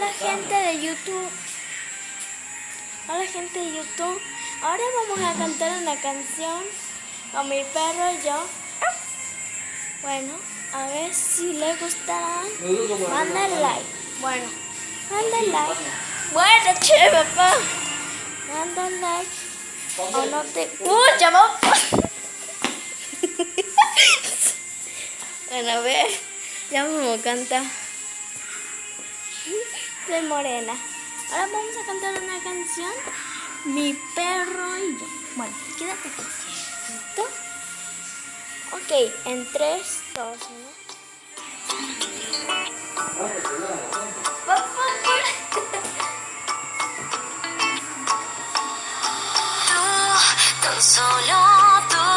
Hola gente de YouTube. Hola gente de YouTube. Ahora vamos a cantar una canción con mi perro y yo. Bueno, a ver si les gustará. Manden like. Bueno, manden like. Bueno, che, papá. Manden like. O no te. ¡Ya vamos! Bueno, a ver. Ya vamos a cantar. Soy morena. Ahora vamos a cantar una canción. Mi perro y yo. Bueno, quédate aquí. ¿Listo? Ok, en 3, 2, 1. Tan solo tú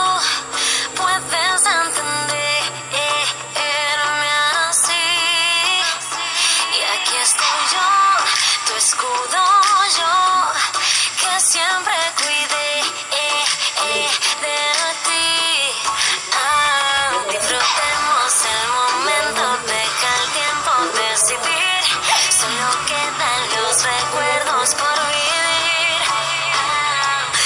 puedes entenderme así. Y aquí estoy yo, tu escudo yo, que siempre cuidé de ti. Disfrutemos el momento, deja el tiempo decidir. Solo quedan los recuerdos por vivir.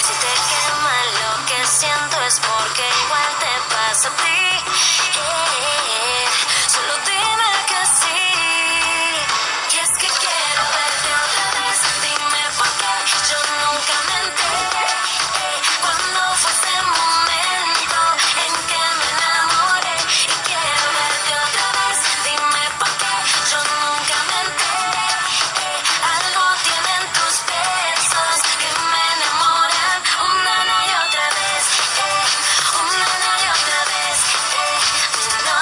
Si te quema lo que siento es porque igual te pasa a ti. Solo dime que sí. Y es que quiero verte otra vez. Dime por qué yo nunca me enteré. Cuando fue ese momento en que me enamoré. Y quiero verte otra vez. Dime por qué yo nunca me enteré. Algo tienen tus besos que me enamoran una y otra vez. Una y otra vez. No,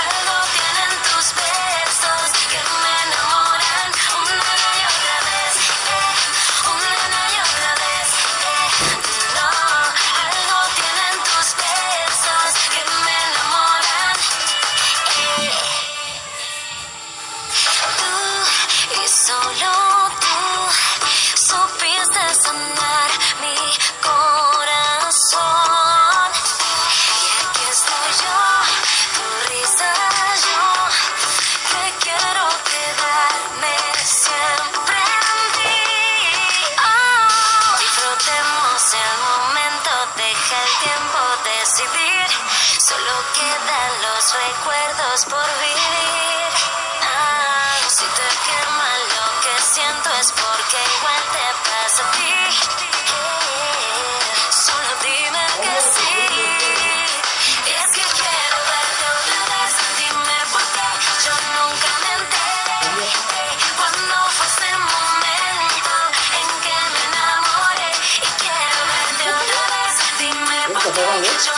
algo tienen tus besos que me enamoran una y otra vez. Una y otra vez. No, algo tienen tus besos que me enamoran. Tú y solo tú supiste sanar mi corazón. Y aquí estoy yo, tu risa yo, que quiero quedarme siempre en ti. Oh, disfrutemos el momento, deja el tiempo decidir. Solo quedan los recuerdos por vivir. Si te quema lo que siento es porque igual te pasa a ti. Solo dime que sí. Y es que quiero verte otra vez. Dime por qué yo nunca me enteré. Cuando fue ese momento en que me enamoré. Y quiero verte otra vez. Dime por qué yo